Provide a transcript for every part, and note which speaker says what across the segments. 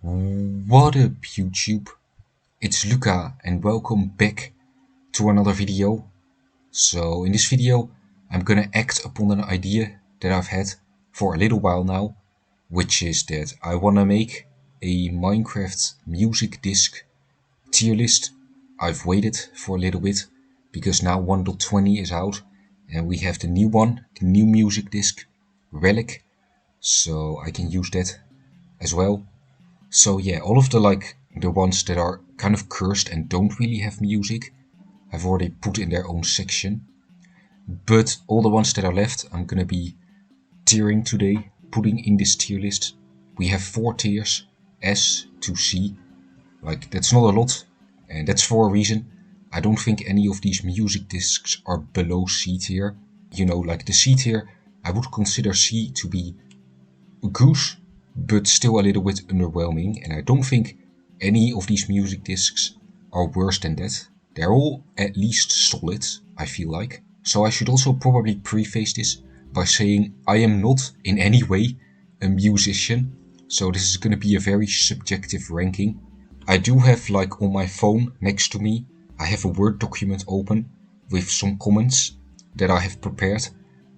Speaker 1: What up YouTube? It's Luca and welcome back to another video. So in this video I'm gonna act upon an idea that I've had for a little while now, which is that I wanna make a Minecraft music disc tier list. I've waited for a little bit because now 1.20 is out and we have the new one, the new music disc, Relic, so I can use that as well. So yeah, all of the ones that are kind of cursed and don't really have music, I've already put in their own section. But all the ones that are left, I'm gonna be tiering today, putting in this tier list. We have 4 tiers, S to C. Like, that's not a lot, and that's for a reason. I don't think any of these music discs are below C tier. You know, like the C tier, I would consider C to be good, but still a little bit underwhelming, and I don't think any of these music discs are worse than that. They're all at least solid, I feel like. So I should also probably preface this by saying I am not in any way a musician, so this is gonna be a very subjective ranking. I do have, like, on my phone next to me, I have a Word document open with some comments that I have prepared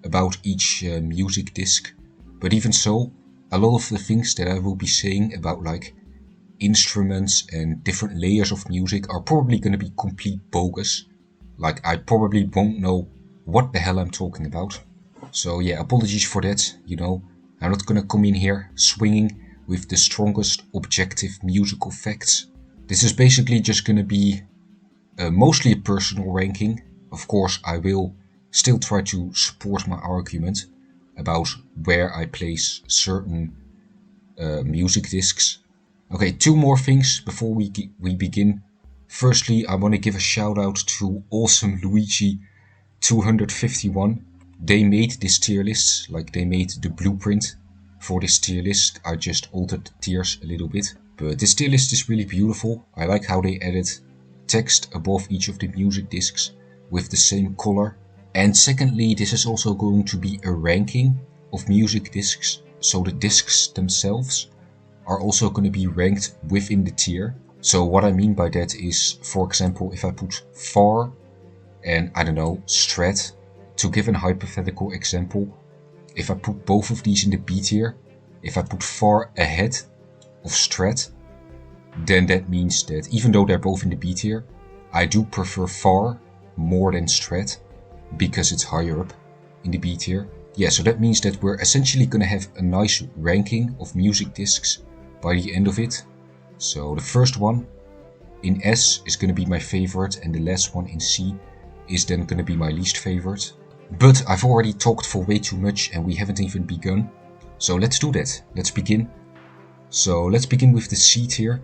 Speaker 1: about each music disc, but even so, a lot of the things that I will be saying about like instruments and different layers of music are probably going to be complete bogus. Like, I probably won't know what the hell I'm talking about. So yeah, apologies for that, you know. I'm not going to come in here swinging with the strongest objective musical facts. This is basically just going to be mostly a personal ranking. Of course, I will still try to support my argument about where I place certain music discs. Okay, 2 more things before we begin. Firstly, I want to give a shout out to Awesome Luigi 251. They made this tier list, like they made the blueprint for this tier list. I just altered the tiers a little bit, but this tier list is really beautiful. I like how they added text above each of the music discs with the same color. And secondly, this is also going to be a ranking of music discs, so the discs themselves are also going to be ranked within the tier. So what I mean by that is, for example, if I put far and I don't know, Strad, to give an hypothetical example, if I put both of these in the B tier, if I put far ahead of Strad, then that means that even though they're both in the B tier, I do prefer far more than Strad, because it's higher up in the B tier. Yeah, so that means that we're essentially gonna have a nice ranking of music discs by the end of it. So the first one in S is gonna be my favorite, and the last one in C is then gonna be my least favorite. But I've already talked for way too much and we haven't even begun. So let's do that. Let's begin. So let's begin with the C tier,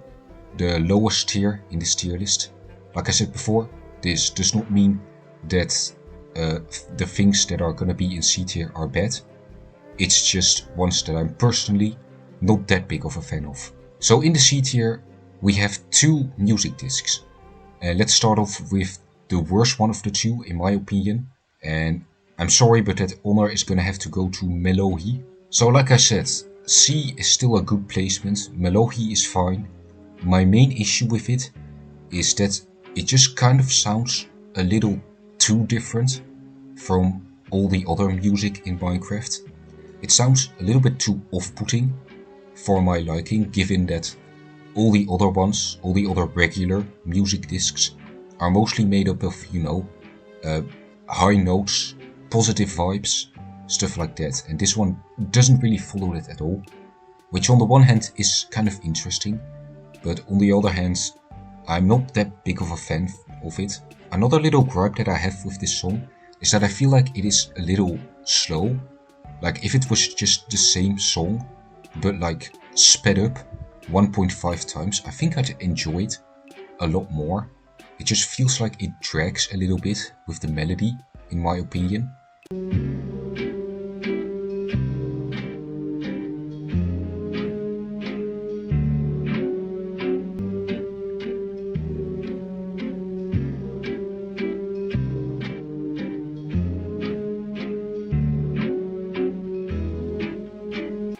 Speaker 1: the lowest tier in this tier list. Like I said before, this does not mean that the things that are gonna be in C tier are bad. It's just ones that I'm personally not that big of a fan of. So in the C tier we have 2 music discs. Let's start off with the worst one of the 2 in my opinion. And I'm sorry, but that honor is gonna have to go to Mellohi. So like I said, C is still a good placement. Mellohi is fine. My main issue with it is that it just kind of sounds a little too different from all the other music in Minecraft. It sounds a little bit too off-putting for my liking, given that all the other ones, all the other regular music discs are mostly made up of, you know, high notes, positive vibes, stuff like that. And this one doesn't really follow that at all, which on the one hand is kind of interesting, but on the other hand, I'm not that big of a fan of it. Another little gripe that I have with this song is that I feel like it is a little slow. Like, if it was just the same song, but like sped up 1.5 times, I think I'd enjoy it a lot more. It just feels like it drags a little bit with the melody, in my opinion.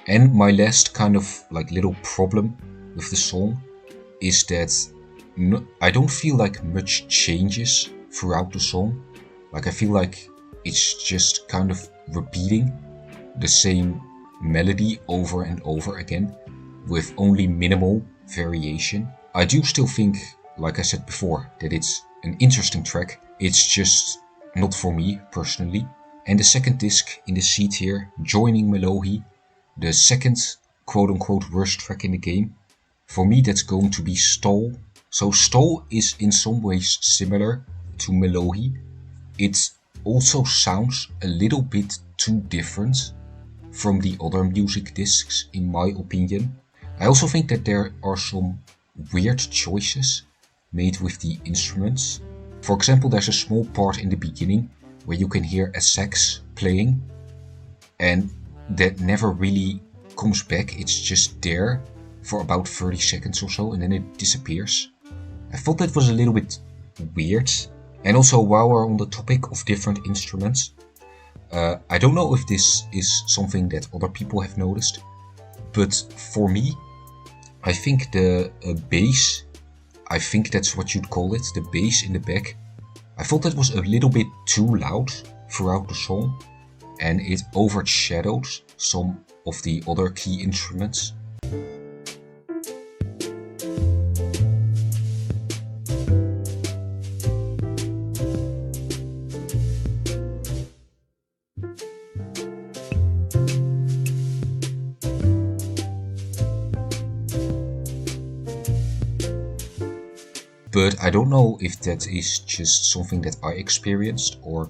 Speaker 1: And my last kind of like little problem with the song is that I don't feel like much changes throughout the song. Like I feel like it's just kind of repeating the same melody over and over again with only minimal variation. I do still think, like I said before, that it's an interesting track. It's just not for me personally. And the second disc in the seat here, Joining Mellohi, the second quote-unquote worst track in the game. For me that's going to be Stal. So Stal is in some ways similar to Mellohi. It also sounds a little bit too different from the other music discs in my opinion. I also think that there are some weird choices made with the instruments. For example, there's a small part in the beginning where you can hear a sax playing and that never really comes back. It's just there for about 30 seconds or so and then it disappears. I thought that was a little bit weird. And also, while we're on the topic of different instruments, I don't know if this is something that other people have noticed, but for me, I think the bass, I think that's what you'd call it, the bass in the back, I thought that was a little bit too loud throughout the song and it overshadowed some of the other key instruments. But I don't know if that is just something that I experienced or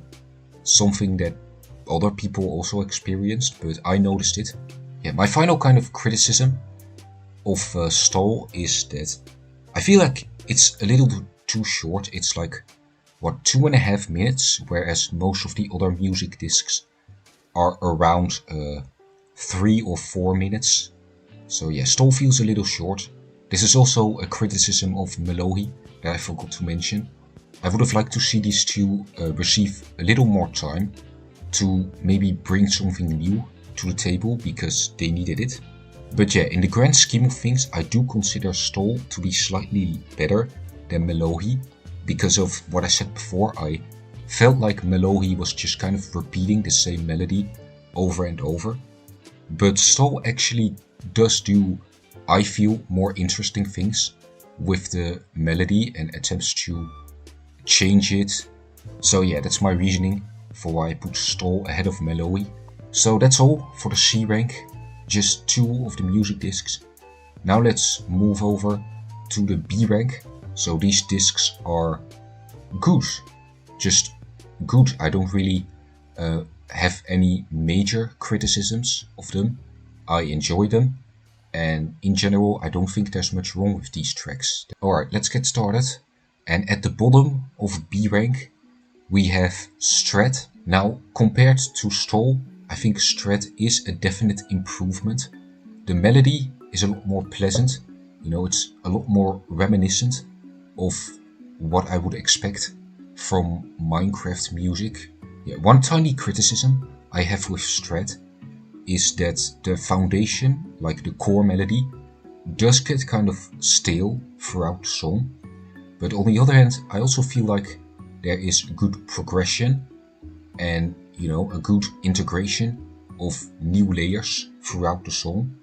Speaker 1: something that other people also experienced, but I noticed it. Yeah, my final kind of criticism of Stal is that I feel like it's a little too short. It's like, what, 2.5 minutes, whereas most of the other music discs are around 3 or 4 minutes. So yeah, Stal feels a little short. This is also a criticism of Mellohi that I forgot to mention. I would have liked to see these two receive a little more time to maybe bring something new to the table because they needed it. But yeah, in the grand scheme of things, I do consider Stal to be slightly better than Mellohi because of what I said before. I felt like Mellohi was just kind of repeating the same melody over and over. But Stal actually does do, I feel, more interesting things with the melody and attempts to change it. So yeah, that's my reasoning for why I put Stal ahead of Mellohi. So that's all for the C rank, just 2 of the music discs. Now let's move over to the B rank. So these discs are good, just good. I don't really have any major criticisms of them. I enjoy them. And in general, I don't think there's much wrong with these tracks. Alright, let's get started. And at the bottom of B rank, we have Strad. Now, compared to Stal, I think Strad is a definite improvement. The melody is a lot more pleasant. You know, it's a lot more reminiscent of what I would expect from Minecraft music. Yeah, one tiny criticism I have with Strad is that the foundation, like the core melody, does get kind of stale throughout the song. But on the other hand, I also feel like there is good progression and, you know, a good integration of new layers throughout the song.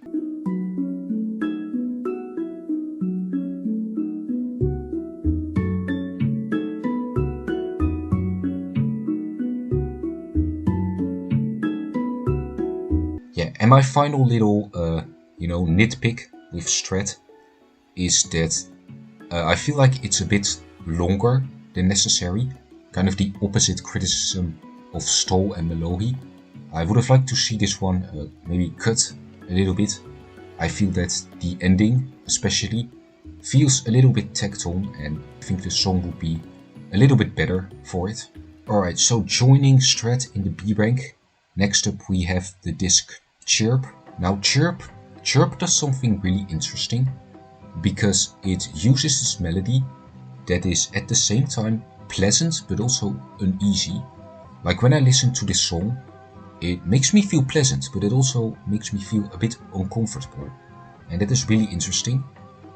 Speaker 1: Yeah, and my final little, nitpick with Strad is that I feel like it's a bit longer than necessary. Kind of the opposite criticism of Stal and Mellohi. I would have liked to see this one maybe cut a little bit. I feel that the ending, especially, feels a little bit tacked on, and I think the song would be a little bit better for it. Alright, so joining Strad in the B rank. Next up we have the disc Chirp. Now Chirp does something really interesting because it uses this melody that is at the same time pleasant but also uneasy. Like when I listen to this song, it makes me feel pleasant, but it also makes me feel a bit uncomfortable. And that is really interesting.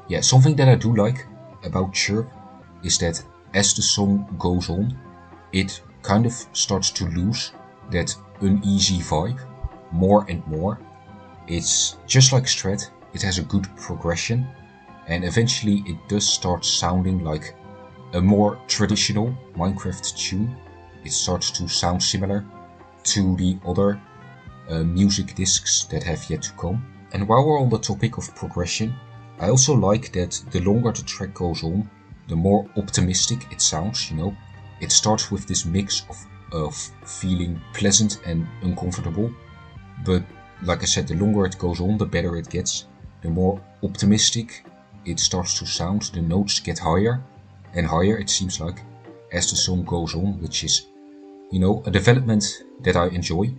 Speaker 1: Yeah, something that I do like about Chirp is that as the song goes on, it kind of starts to lose that uneasy vibe more and more. It's just like Strad, it has a good progression, and eventually it does start sounding like a more traditional Minecraft tune. It starts to sound similar to the other music discs that have yet to come. And while we're on the topic of progression, I also like that the longer the track goes on, the more optimistic it sounds, you know. It starts with this mix of feeling pleasant and uncomfortable, but like I said, the longer it goes on, the better it gets. The more optimistic it starts to sound, the notes get higher and higher, it seems like, as the song goes on, which is, you know, a development that I enjoy.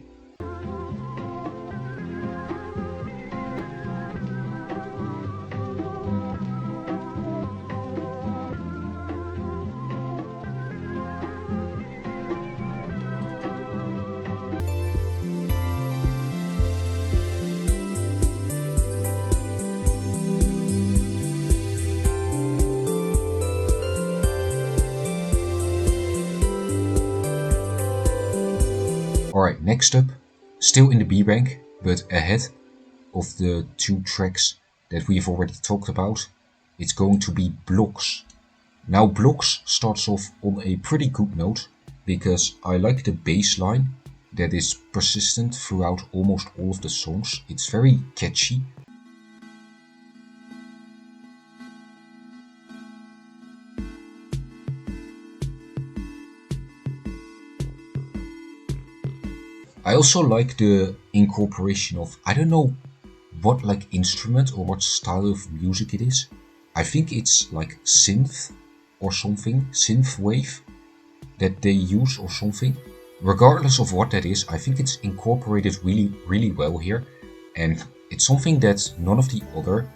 Speaker 1: Alright, next up, still in the B rank, but ahead of the two tracks that we've already talked about, it's going to be Blocks. Now Blocks starts off on a pretty good note, because I like the bass line that is persistent throughout almost all of the songs. It's very catchy. I also like the incorporation of, I don't know what like instrument or what style of music it is. I think it's like synth or something, synth wave that they use or something. Regardless of what that is, I think it's incorporated really well here, and it's something that none of the other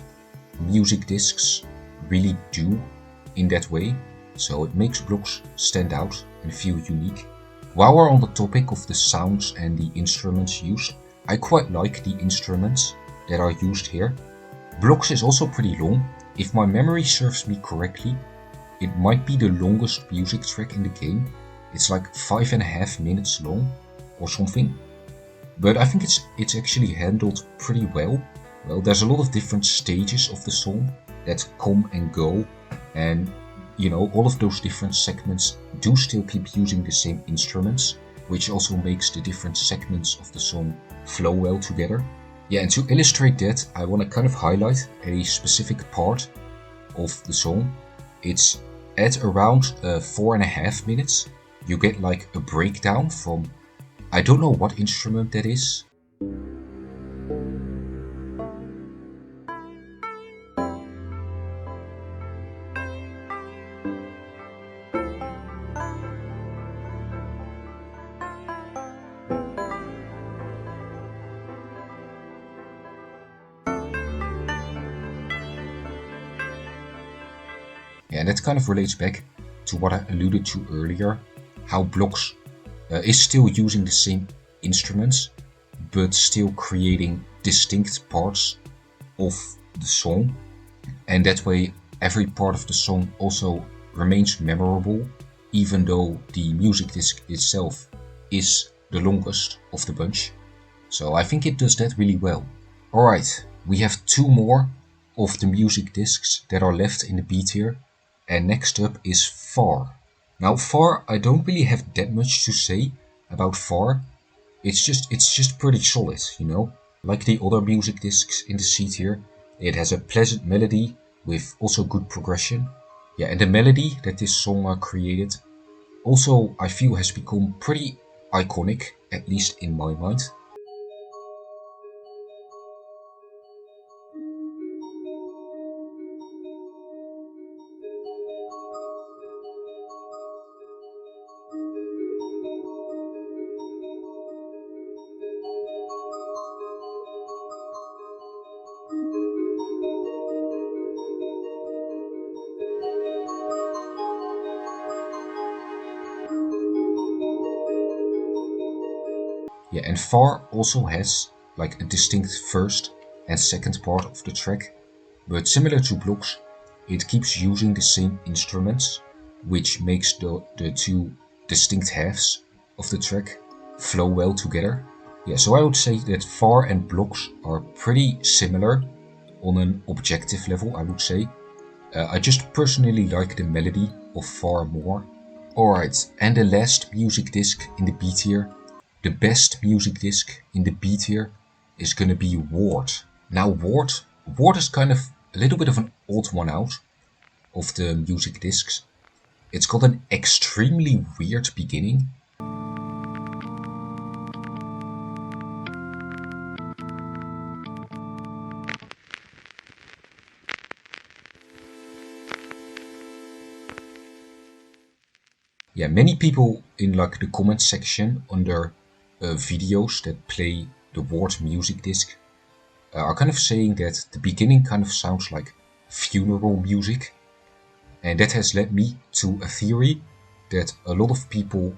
Speaker 1: music discs really do in that way, so it makes Blocks stand out and feel unique. While we're on the topic of the sounds and the instruments used, I quite like the instruments that are used here. Blocks is also pretty long. If my memory serves me correctly, it might be the longest music track in the game. It's like 5.5 minutes long or something. But I think it's actually handled pretty well. Well, there's a lot of different stages of the song that come and go, and you know, all of those different segments do still keep using the same instruments, which also makes the different segments of the song flow well together. Yeah, and to illustrate that, I want to kind of highlight a specific part of the song. It's at around 4.5 minutes. You get like a breakdown from, I don't know what instrument that is. Yeah, and that kind of relates back to what I alluded to earlier, how Blocks is still using the same instruments, but still creating distinct parts of the song. And that way, every part of the song also remains memorable, even though the music disc itself is the longest of the bunch. So I think it does that really well. Alright, we have two more of the music discs that are left in the B tier, and next up is Far. Now Far, I don't really have that much to say about Far. It's just pretty solid, you know? Like the other music discs in the C tier, it has a pleasant melody with also good progression. Yeah, and the melody that this song created also, I feel, has become pretty iconic, at least in my mind. Yeah, and Far also has like a distinct first and second part of the track, but similar to blocks, it keeps using the same instruments, which makes the two distinct halves of the track flow well together. Yeah, so I would say that Far and blocks are pretty similar on an objective level, I would say. I just personally like the melody of Far more. Alright, and the last music disc in the B tier. The best music disc in the B tier is gonna be Ward. Now Ward is kind of a little bit of an odd one out of the music discs. It's got an extremely weird beginning. Yeah, many people in like the comment section under videos that play the Ward music disc are kind of saying that the beginning kind of sounds like funeral music. And that has led me to a theory that a lot of people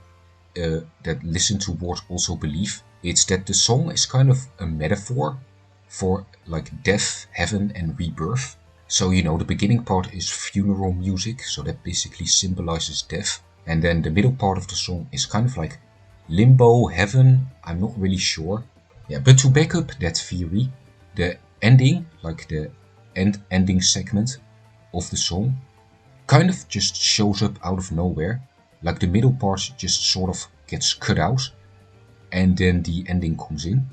Speaker 1: that listen to Ward also believe. It's that the song is kind of a metaphor for like death, heaven and rebirth. So, you know, the beginning part is funeral music, so that basically symbolizes death. And then the middle part of the song is kind of like limbo, heaven, I'm not really sure. Yeah, but to back up that theory, the ending, like the ending segment of the song, kind of just shows up out of nowhere. Like the middle part just sort of gets cut out and then the ending comes in.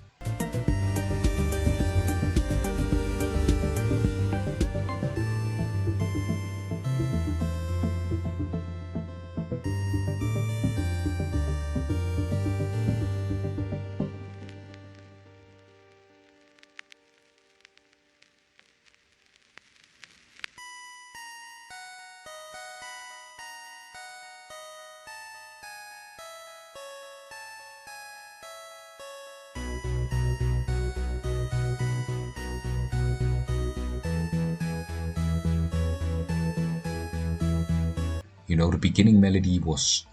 Speaker 1: You know, the beginning melody was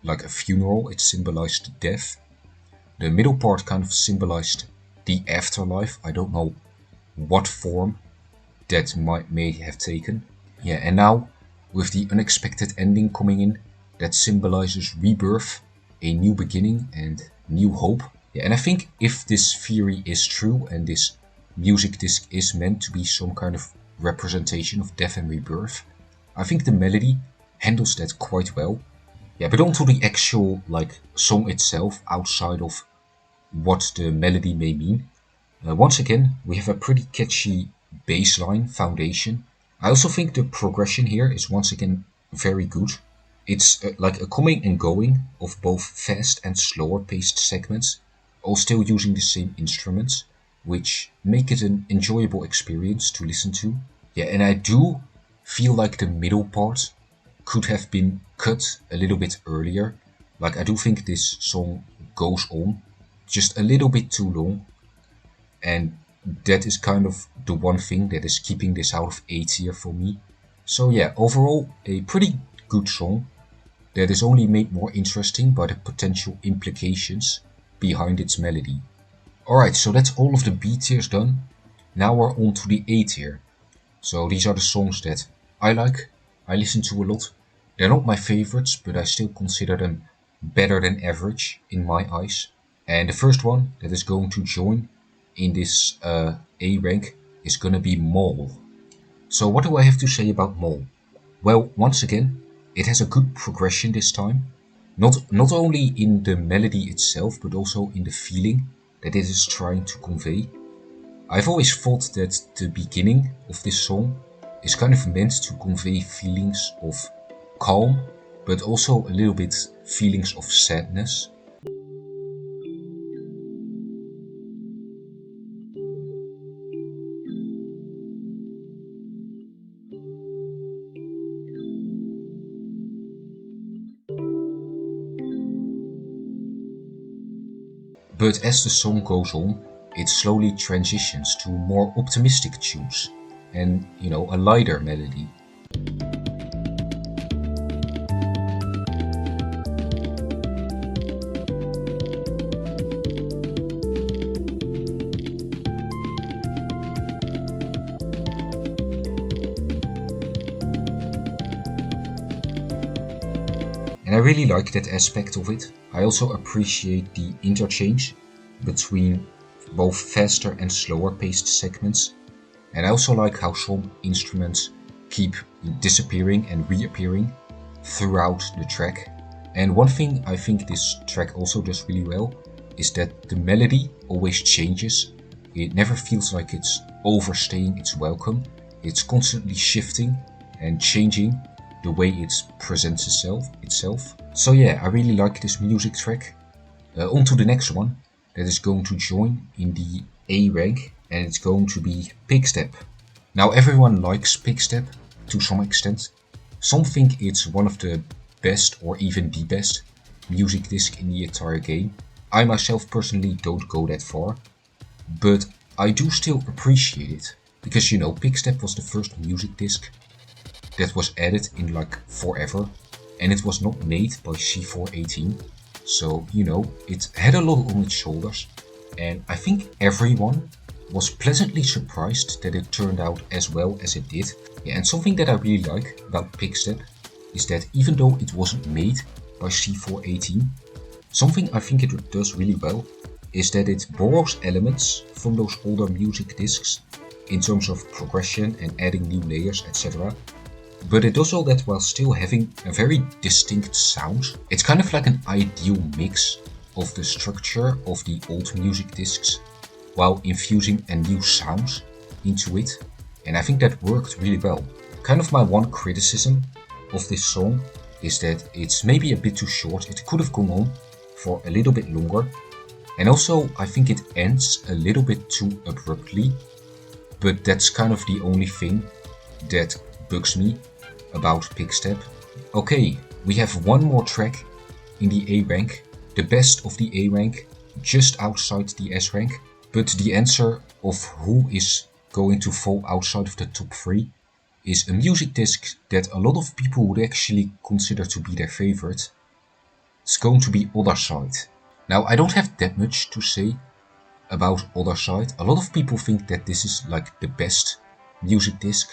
Speaker 1: like a funeral, it symbolized death. The middle part kind of symbolized the afterlife. I don't know what form that may have taken. Yeah, and now with the unexpected ending coming in, that symbolizes rebirth, a new beginning and new hope. Yeah, and I think if this theory is true and this music disc is meant to be some kind of representation of death and rebirth, I think the melody handles that quite well. Yeah, but onto the actual like song itself outside of what the melody may mean. Once again, we have a pretty catchy bassline foundation. I also think the progression here is once again very good. It's like a coming and going of both fast and slower paced segments, all still using the same instruments, which make it an enjoyable experience to listen to. Yeah, and I do feel like the middle part could have been cut a little bit earlier. Like I do think this song goes on just a little bit too long, and that is kind of the one thing that is keeping this out of A tier for me. So yeah, overall a pretty good song that is only made more interesting by the potential implications behind its melody. Alright, so that's all of the B tiers done. Now we're on to the A tier. So these are the songs that I like, I listen to a lot. They're not my favorites, but I still consider them better than average in my eyes. And the first one that is going to join in this A rank is gonna be Mole. So what do I have to say about Mole? Well, once again, it has a good progression this time. Not only in the melody itself, but also in the feeling that it is trying to convey. I've always thought that the beginning of this song is kind of meant to convey feelings of calm, but also a little bit feelings of sadness. But as the song goes on, it slowly transitions to more optimistic tunes and, you know, a lighter melody. and I really like that aspect of it. I also appreciate the interchange between both faster and slower paced segments, and I also like how some instruments keep disappearing and reappearing throughout the track. And one thing I think this track also does really well is that the melody always changes. It never feels like it's overstaying its welcome. It's constantly shifting and changing the way it presents itself. So yeah, I really like this music track. On to the next one that is going to join in the A rank, and it's going to be Pigstep. Now everyone likes Pigstep to some extent. Some think it's one of the best or even the best music disc in the entire game. I myself personally don't go that far, but I do still appreciate it, because you know, Pigstep was the first music disc that was added in like forever, and it was not made by C418, so you know, it had a lot on its shoulders, and I think everyone was pleasantly surprised that it turned out as well as it did. Yeah, and something that I really like about Pigstep is that even though it wasn't made by C418, something I think it does really well is that it borrows elements from those older music discs in terms of progression and adding new layers, etc. But it does all that while still having a very distinct sound. It's kind of like an ideal mix of the structure of the old music discs while infusing a new sound into it, and I think that worked really well. Kind of my one criticism of this song is that it's maybe a bit too short. It could have gone on for a little bit longer, and also I think it ends a little bit too abruptly, but that's kind of the only thing that bugs me about Pigstep. Okay, we have one more track in the A rank, the best of the A rank, just outside the S rank, but the answer of who is going to fall outside of the top 3 is a music disc that a lot of people would actually consider to be their favorite. It's going to be Otherside. Now, I don't have that much to say about Otherside. A lot of people think that this is like the best music disc.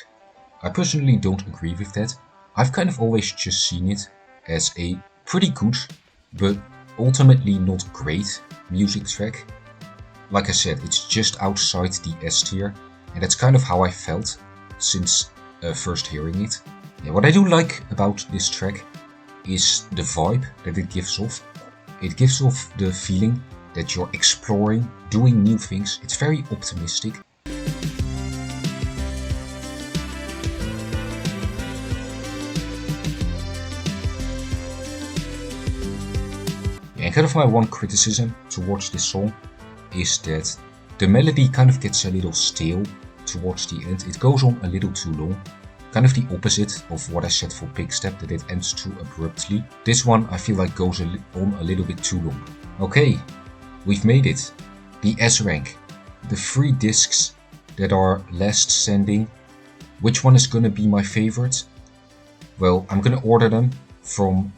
Speaker 1: I personally don't agree with that. I've kind of always just seen it as a pretty good, but ultimately not great music track. Like I said, it's just outside the S tier, and that's kind of how I felt since first hearing it. Yeah, what I do like about this track is the vibe that it gives off. It gives off the feeling that you're exploring, doing new things. It's very optimistic. And kind of my one criticism towards this song is that the melody kind of gets a little stale towards the end. It goes on a little too long. Kind of the opposite of what I said for Pigstep, that it ends too abruptly. This one I feel like goes on a little bit too long. Okay, we've made it. The S rank. The 3 discs that are last standing. Which one is gonna be my favorite? Well, I'm gonna order them from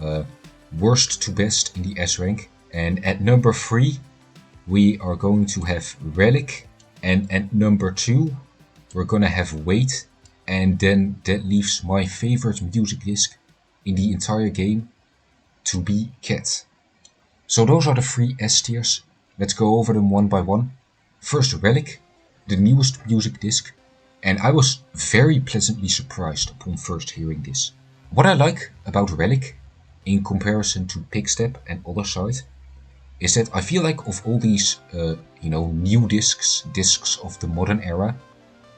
Speaker 1: worst to best in the S rank. And at number 3, we are going to have Relic. And at number 2, we're gonna have Wait. And then that leaves my favorite music disc in the entire game to be Cat. So those are the 3 S tiers. Let's go over them one by one. First, Relic, the newest music disc, and I was very pleasantly surprised upon first hearing this. What I like about Relic, in comparison to Pigstep and Otherside, is that I feel like of all these, new discs of the modern era,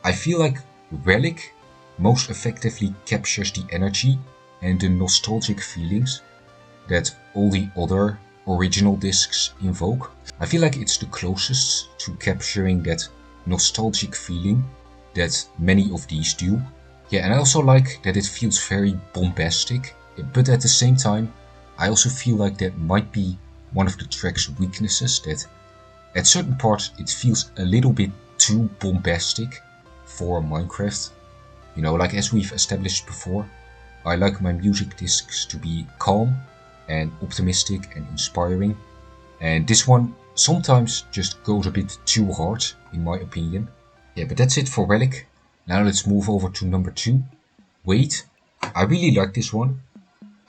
Speaker 1: I feel like Relic most effectively captures the energy and the nostalgic feelings that all the other original discs invoke. I feel like it's the closest to capturing that nostalgic feeling that many of these do. Yeah, and I also like that it feels very bombastic, but at the same time, I also feel like that might be one of the track's weaknesses, that at certain parts it feels a little bit too bombastic for Minecraft. You know, like as we've established before, I like my music discs to be calm and optimistic and inspiring, and this one sometimes just goes a bit too hard in my opinion. Yeah, but that's it for Relic. Now let's move over to number 2, Wait. I really like this one.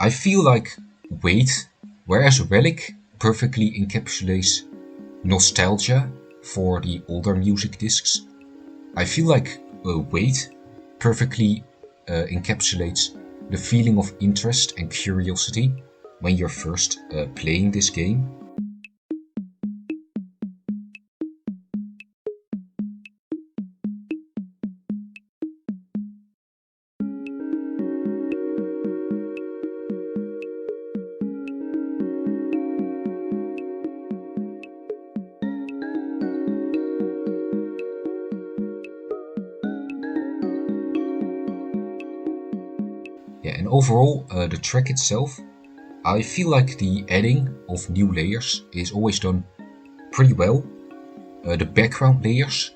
Speaker 1: I feel like Wait, whereas Relic perfectly encapsulates nostalgia for the older music discs, I feel like Wait perfectly encapsulates the feeling of interest and curiosity when you're first playing this game. Yeah, and overall, the track itself, I feel like the adding of new layers is always done pretty well. The background layers,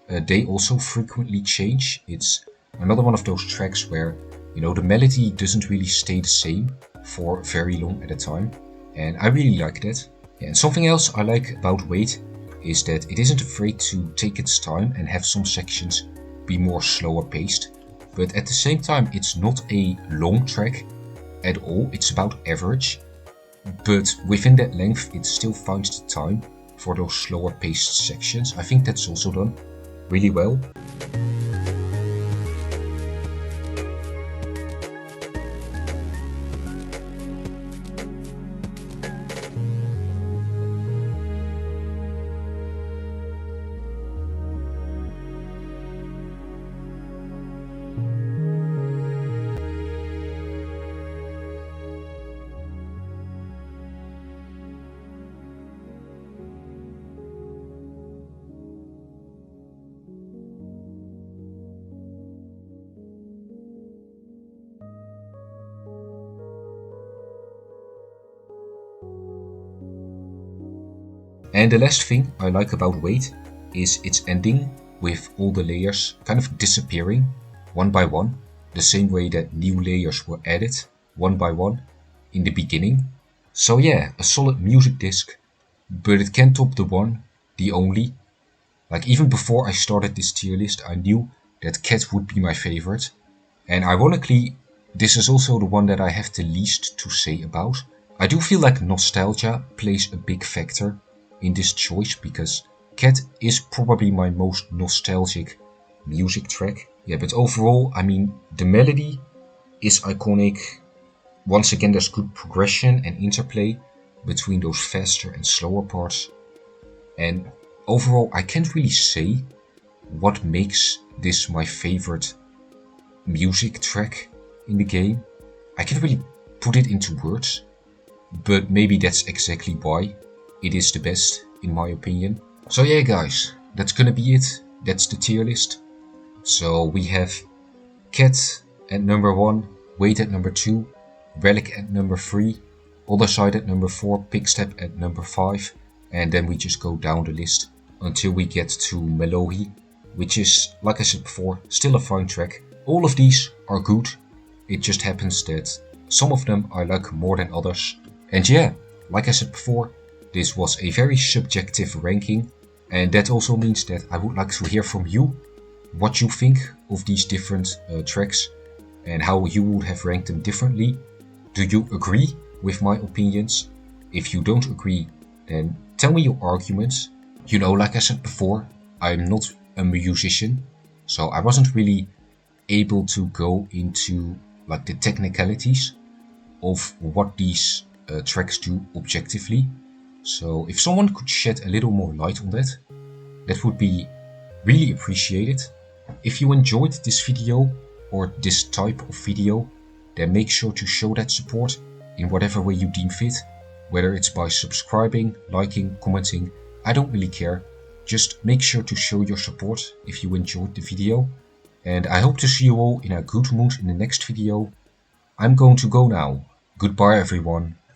Speaker 1: they also frequently change. It's another one of those tracks where, the melody doesn't really stay the same for very long at a time. And I really like that. Yeah, and something else I like about Wait is that it isn't afraid to take its time and have some sections be more slower paced. But at the same time, it's not a long track at all. It's about average. But within that length, it still finds the time for those slower paced sections. I think that's also done really well. And the last thing I like about Wait is its ending with all the layers kind of disappearing one by one, the same way that new layers were added one by one in the beginning. So yeah, a solid music disc, but it can top the one, the only. Like even before I started this tier list, I knew that Cat would be my favorite. And ironically, this is also the one that I have the least to say about. I do feel like nostalgia plays a big factor in this choice because Cat is probably my most nostalgic music track. Yeah, but overall, I mean, the melody is iconic. Once again, there's good progression and interplay between those faster and slower parts. And overall, I can't really say what makes this my favorite music track in the game. I can't really put it into words, but maybe that's exactly why it is the best in my opinion. So yeah guys, that's gonna be it. That's the tier list. So we have Cat at number 1, Wait at number 2, Relic at number 3, Otherside at number 4, Pigstep at number 5, and then we just go down the list until we get to Mellohi, which is, like I said before, still a fine track. All of these are good, it just happens that some of them I like more than others. And yeah, like I said before, this was a very subjective ranking, and that also means that I would like to hear from you what you think of these different tracks and how you would have ranked them differently. Do you agree with my opinions? If you don't agree, then tell me your arguments. Like I said before, I'm not a musician, so I wasn't really able to go into like the technicalities of what these tracks do objectively. So if someone could shed a little more light on that, that would be really appreciated. If you enjoyed this video or this type of video, then make sure to show that support in whatever way you deem fit, whether it's by subscribing, liking, commenting, I don't really care. Just make sure to show your support if you enjoyed the video, and I hope to see you all in a good mood in the next video. I'm going to go now. Goodbye everyone.